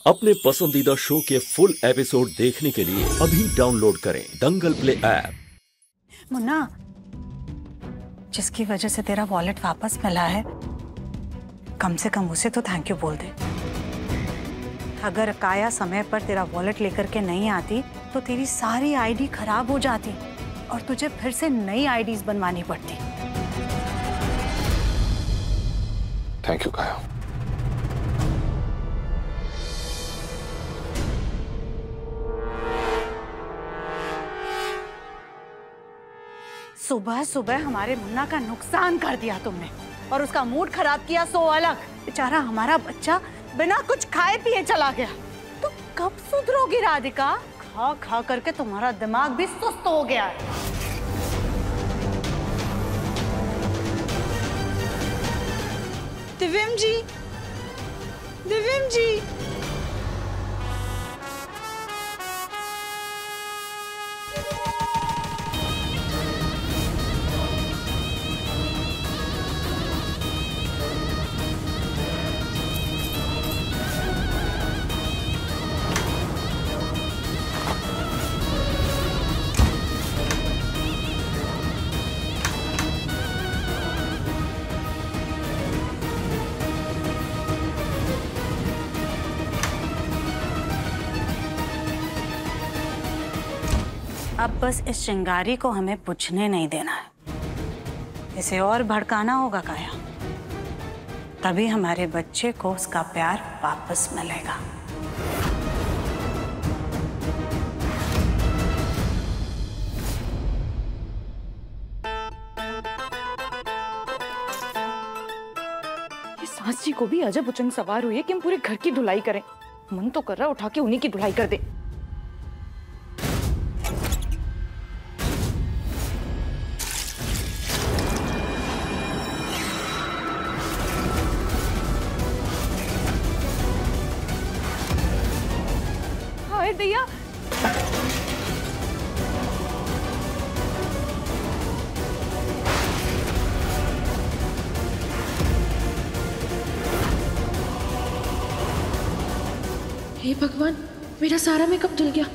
अपने पसंदीदा शो के फुल एपिसोड देखने के लिए अभी डाउनलोड करें दंगल प्ले ऐप। मुन्ना, जिसकी वजह से तेरा वॉलेट वापस मिला है, कम से कम उसे तो थैंक यू बोल दे। अगर काया समय पर तेरा वॉलेट लेकर के नहीं आती तो तेरी सारी आईडी खराब हो जाती और तुझे फिर से नई आईडीज बनवानी पड़ती। थैंक यू काया। सुबह सुबह हमारे मुन्ना का नुकसान कर दिया तुमने और उसका मूड खराब किया सो अलग। बेचारा हमारा बच्चा बिना कुछ खाए पिए चला गया। तो कब सुधरोगी राधिका? खा खा करके तुम्हारा दिमाग भी सुस्त हो गया है। दिव्यम जी, दिव्यम जी, अब बस इस चिंगारी को हमें पूछने नहीं देना है। इसे और भड़काना होगा काया, तभी हमारे बच्चे को उसका प्यार वापस मिलेगा। ये सास जी को भी अजब उचंग सवार हुई है कि हम पूरे घर की धुलाई करें। मन तो कर रहा है उठा के उन्हीं की धुलाई कर दे। दैया, हे भगवान, मेरा सारा मेकअप धुल गया।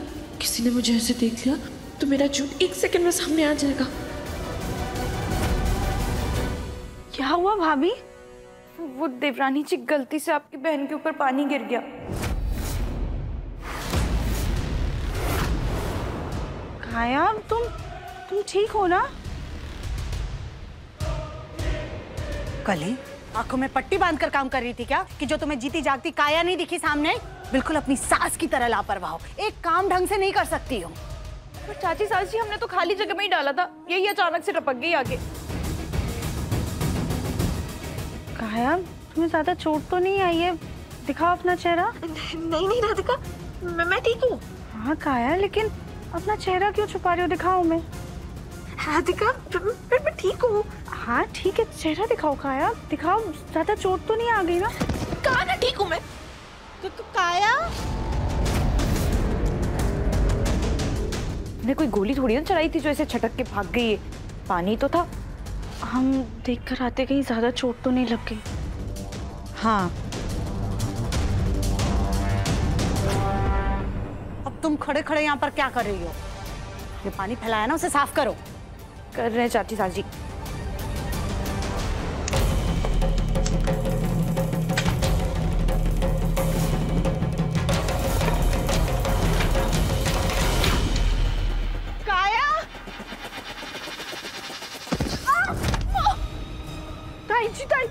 किसी ने मुझे ऐसे देख लिया तो मेरा झूठ 1 सेकंड में सामने आ जाएगा। क्या हुआ भाभी? वो देवरानी जी, गलती से आपकी बहन के ऊपर पानी गिर गया। काया, तुम ठीक हो ना? कली आंखों में पट्टी बांधकर काम कर रही थी क्या कि जो तुम्हें जीती जागती काया नहीं दिखी सामने? बिल्कुल अपनी सास की तरह लापरवाह हो, एक काम ढंग से नहीं कर सकती हो। पर चाची सास जी, हमने तो खाली जगह में ही डाला था, यही अचानक से टपक गई आगे। काया, तुम्हें ज्यादा चोट तो नहीं आई है? दिखाओ अपना चेहरा। नहीं राधिका, मैं ठीक हूँ। हाँ काया, लेकिन अपना चेहरा क्यों छुपा रही हो? दिखाओ मैं। राधिका, मैं ठीक हूँ। हाँ ठीक है, चेहरा दिखाओ काया, दिखाओ। ज्यादा चोट तो नहीं आ गई ना? कहा ना ठीक हूँ मैं। तो काया, ने कोई गोली थोड़ी ना चलाई थी जो ऐसे छटक के भाग गई है। पानी तो था। हम देख कर आते कहीं ज्यादा चोट तो नहीं लग गई। हाँ, अब तुम खड़े खड़े यहाँ पर क्या कर रही हो? ये पानी फैलाया ना, उसे साफ करो। कर रहे हैं चाची सास जी। काया,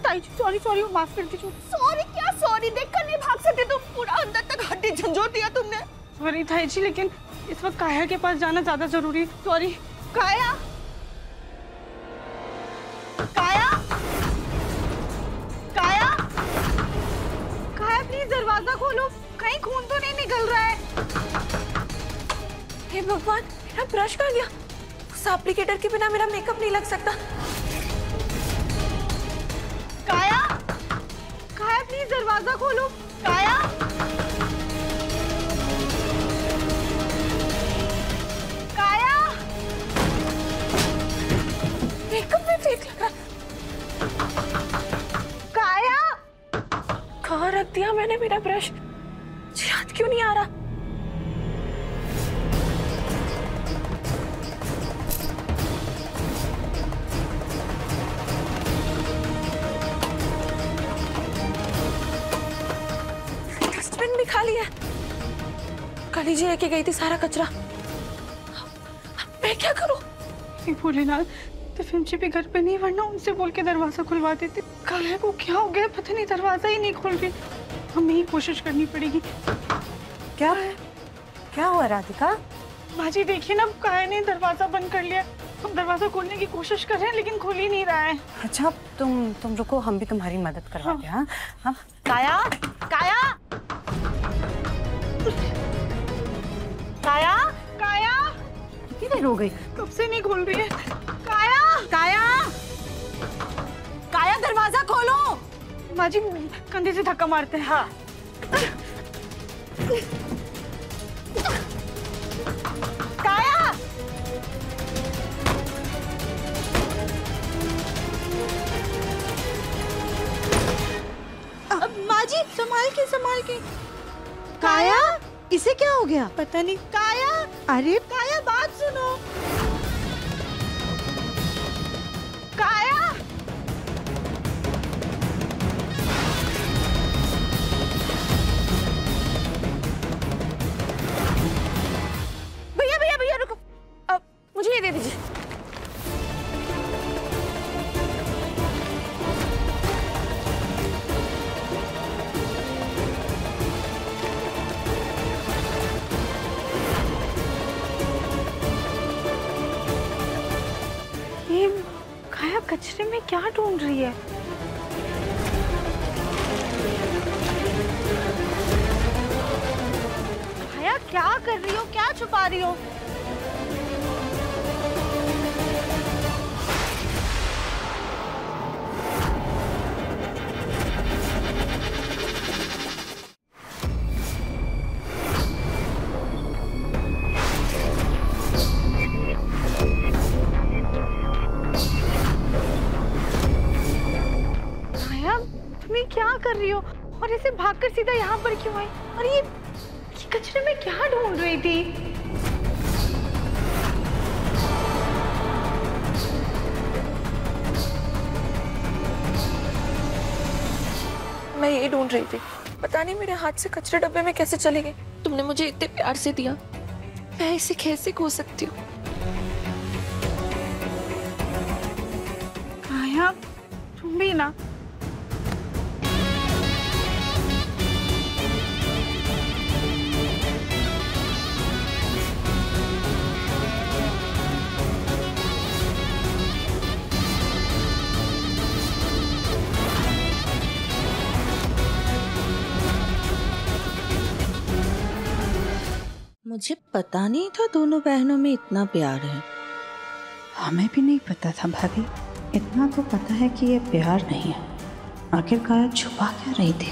ताई जी, सॉरी, माफ कर दीजिए। सॉरी क्या सॉरी? देखकर नहीं भाग सकते तुम? पूरा अंदर तक हड्डी झंझोर दिया तुमने। सॉरी ताई जी, लेकिन इस वक्त काया के पास जाना ज्यादा जरूरी। सॉरी। काया, काया, काया, काया प्लीज दरवाजा खोलो, कहीं खून तो नहीं निकल रहा है। हे भगवान, मेरा ब्रश कहाँ गया? उस एप्लीकेटर के बिना मेरा मेकअप नहीं लग सकता। काया, काया प्लीज दरवाजा खोलो। काया, काया, मेकअप में फेक लग रहा। काया, कहाँ रख दिया मैंने मेरा ब्रश? मुझे याद क्यों नहीं आ रहा? डस्टबिन भी खाली है। कल ही जी लेके गई थी सारा कचरा। अब मैं क्या करूं? भोलेनाथ, तो फिल्म भी घर पे नहीं, वरना उनसे बोल के दरवाजा खुलवा देते। काया को क्या हो गया पता नहीं, दरवाजा ही नहीं खोल रही। हमें ही कोशिश करनी पड़ेगी। क्या है? क्या हुआ राधिका? बाजी देखिए ना, काया ने दरवाजा बंद कर लिया। हम दरवाजा खोलने की कोशिश कर रहे हैं लेकिन खुल ही नहीं रहा है। अच्छा तुम रुको, हम भी तुम्हारी मदद करवाते हैं। हाँ काया, काया, काया, काया कितनी देर हो गई? कब से नहीं खोल रही है। काया, काया, काया दरवाजा खोलो। माँ जी कंधे से धक्का मारते हैं। हाँ। काया, माँ जी संभाल के। काया, इसे क्या हो गया? पता नहीं। काया, अरे काया बात सुनो। काया, भैया रुको, अब मुझे ये दे दीजिए। ये काया कचरे में क्या ढूंढ रही है? काया क्या कर रही हो, क्या छुपा रही हो? क्या कर रही हो? और इसे भागकर सीधा यहाँ पर क्यों आई? और ये कचरे में क्या ढूंढ रही थी? मैं ये ढूंढ रही थी, पता नहीं मेरे हाथ से कचरे डब्बे में कैसे चले गए। तुमने मुझे इतने प्यार से दिया, मैं इसे कैसे खो सकती हूँ? काया तुम भी ना। मुझे पता नहीं था दोनों बहनों में इतना प्यार है। हमें भी नहीं पता था भाभी। इतना तो पता है कि ये प्यार नहीं है। आखिर काया छुपा क्या रही थी?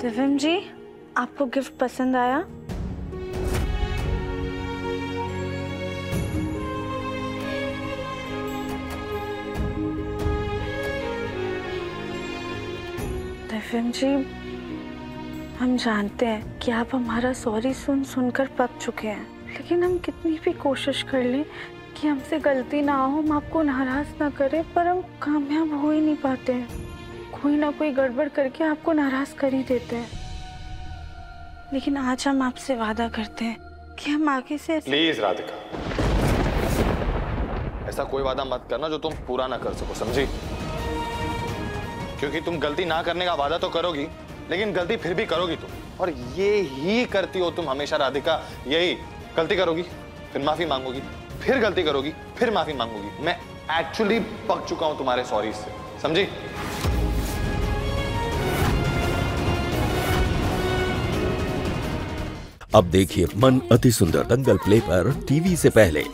दिव्यम जी, आपको गिफ्ट पसंद आया? दिव्यम जी, हम जानते हैं कि आप हमारा सॉरी सुनकर पक चुके हैं, लेकिन हम कितनी भी कोशिश कर लें कि हमसे गलती ना हो, हम आपको नाराज ना करें, पर हम कामयाब हो ही नहीं पाते हैं। कोई ना कोई गड़बड़ करके आपको नाराज कर ही देते हैं। लेकिन आज हम आपसे वादा करते हैं कि हम आगे से प्लीज राधिका, ऐसा कोई वादा मत करना जो तुम पूरा ना कर सको, समझी? क्योंकि तुम गलती ना करने का वादा तो करोगी, लेकिन गलती फिर भी करोगी तुम, और ये ही करती हो तुम हमेशा राधिका। यही गलती करोगी, फिर माफी मांगोगी, फिर गलती करोगी, फिर माफी मांगोगी। मैं एक्चुअली पक चुका हूं तुम्हारे सॉरी से, समझी? अब देखिए मन अति सुंदर दंगल प्ले पर टीवी से पहले।